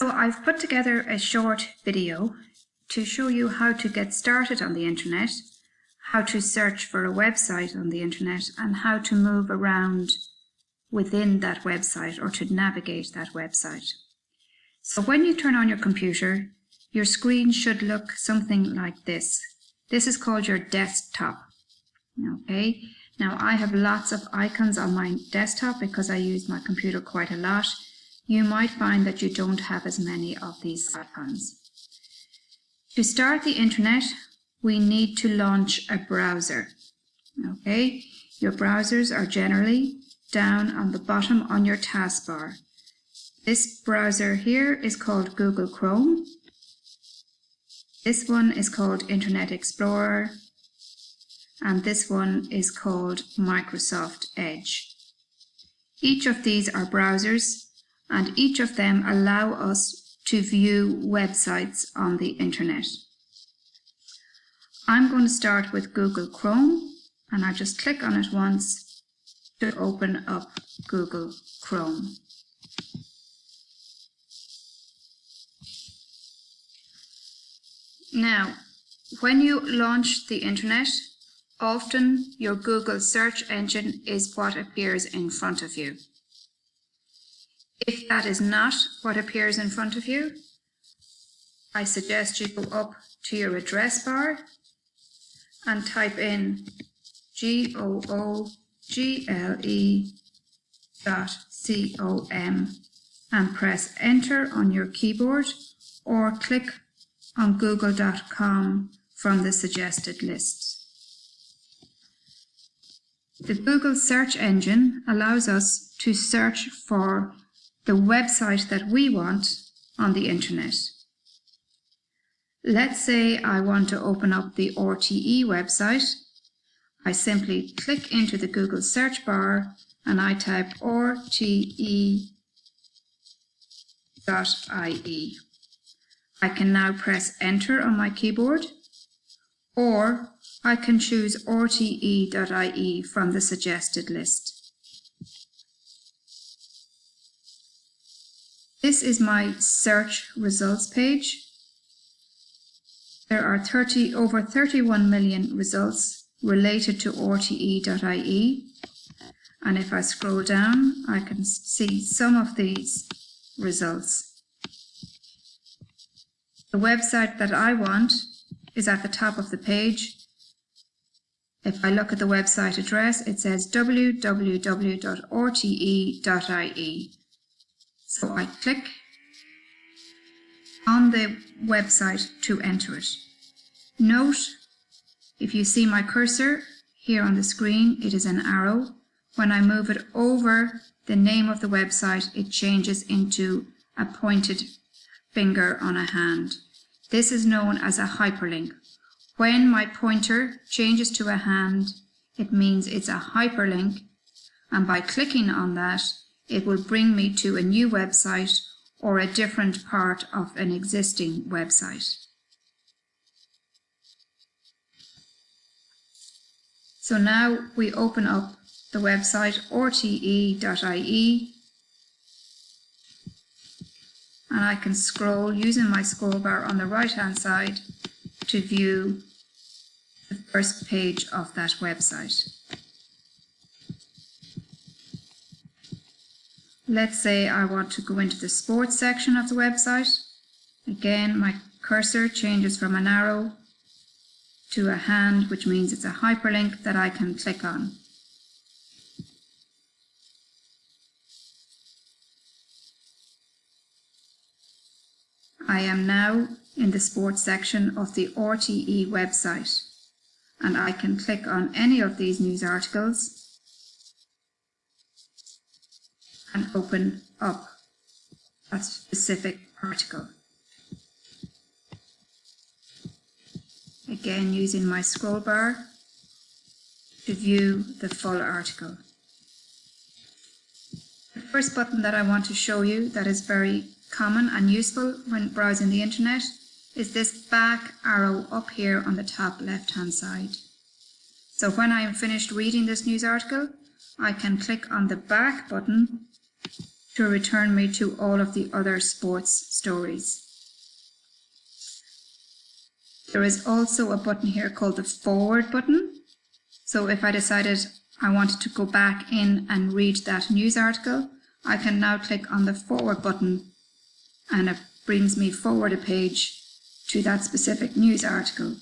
So I've put together a short video to show you how to get started on the internet, how to search for a website on the internet, and how to move around within that website or to navigate that website. So when you turn on your computer, your screen should look something like this. This is called your desktop. Okay, now I have lots of icons on my desktop because I use my computer quite a lot. You might find that you don't have as many of these icons. To start the internet, we need to launch a browser. Okay, your browsers are generally down on the bottom on your taskbar. This browser here is called Google Chrome. This one is called Internet Explorer. And this one is called Microsoft Edge. Each of these are browsers, and each of them allow us to view websites on the internet. I'm going to start with Google Chrome, and I just click on it once to open up Google Chrome. Now, when you launch the internet, often your Google search engine is what appears in front of you. If that is not what appears in front of you, I suggest you go up to your address bar and type in google.com and press enter on your keyboard, or click on google.com from the suggested list. The Google search engine allows us to search for the website that we want on the internet. Let's say I want to open up the RTE website. I simply click into the Google search bar and I type rte.ie. I can now press enter on my keyboard, or I can choose rte.ie from the suggested list. This is my search results page. There are over 31 million results related to rte.ie, and if I scroll down, I can see some of these results. The website that I want is at the top of the page. If I look at the website address, it says www.rte.ie. So I click on the website to enter it. Note, if you see my cursor here on the screen, it is an arrow. When I move it over the name of the website, it changes into a pointed finger on a hand. This is known as a hyperlink. When my pointer changes to a hand, it means it's a hyperlink, and by clicking on that, it will bring me to a new website or a different part of an existing website. So now we open up the website rte.ie, and I can scroll using my scroll bar on the right hand side to view the first page of that website. Let's say I want to go into the sports section of the website. Again, my cursor changes from an arrow to a hand, which means it's a hyperlink that I can click on. I am now in the sports section of the RTE website, and I can click on any of these news articles and open up a specific article. Again, using my scroll bar to view the full article. The first button that I want to show you that is very common and useful when browsing the internet is this back arrow up here on the top left hand side. So when I am finished reading this news article, I can click on the back button to return me to all of the other sports stories. There is also a button here called the forward button. So if I decided I wanted to go back in and read that news article, I can now click on the forward button and it brings me forward a page to that specific news article.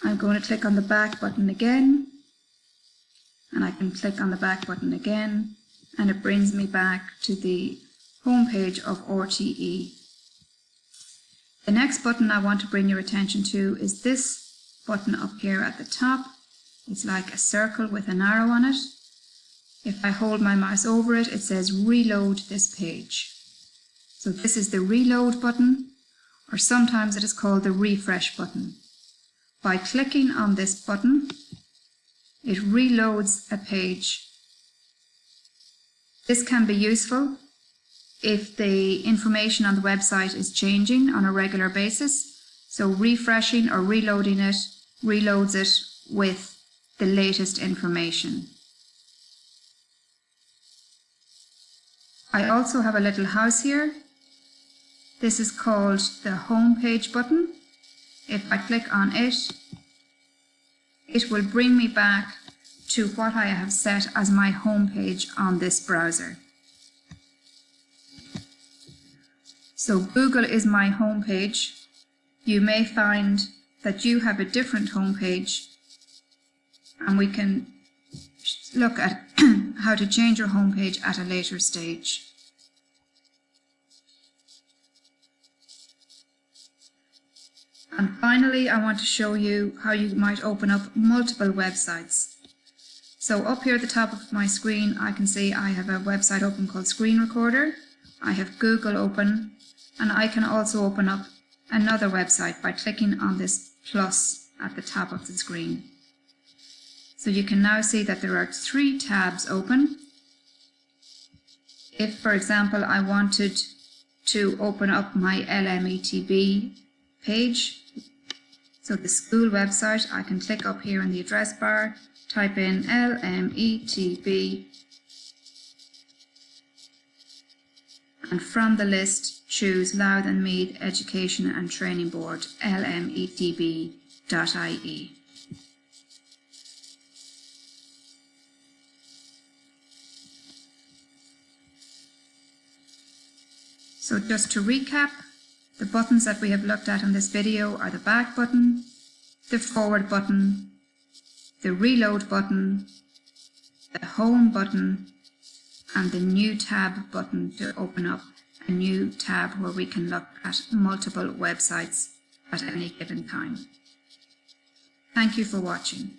I'm going to click on the back button again, and I can click on the back button again, and it brings me back to the home page of RTE. The next button I want to bring your attention to is this button up here at the top. It's like a circle with an arrow on it. If I hold my mouse over it, it says reload this page. So this is the reload button, or sometimes it is called the refresh button. By clicking on this button, it reloads a page. This can be useful if the information on the website is changing on a regular basis. So refreshing or reloading it reloads it with the latest information. I also have a little house here. This is called the home page button. If I click on it, it will bring me back to what I have set as my home page on this browser. So Google is my home page. You may find that you have a different home page, and we can look at how to change your home page at a later stage. And finally, I want to show you how you might open up multiple websites. So up here at the top of my screen, I can see I have a website open called Screen Recorder. I have Google open, and I can also open up another website by clicking on this plus at the top of the screen. So you can now see that there are 3 tabs open. If, for example, I wanted to open up my LMETB page, so the school website, I can click up here in the address bar, type in LMETB, and from the list choose Louth and Meath Education and Training Board, lmetb.ie. So just to recap, the buttons that we have looked at in this video are the back button, the forward button, the reload button, the home button, and the new tab button to open up a new tab where we can look at multiple websites at any given time. Thank you for watching.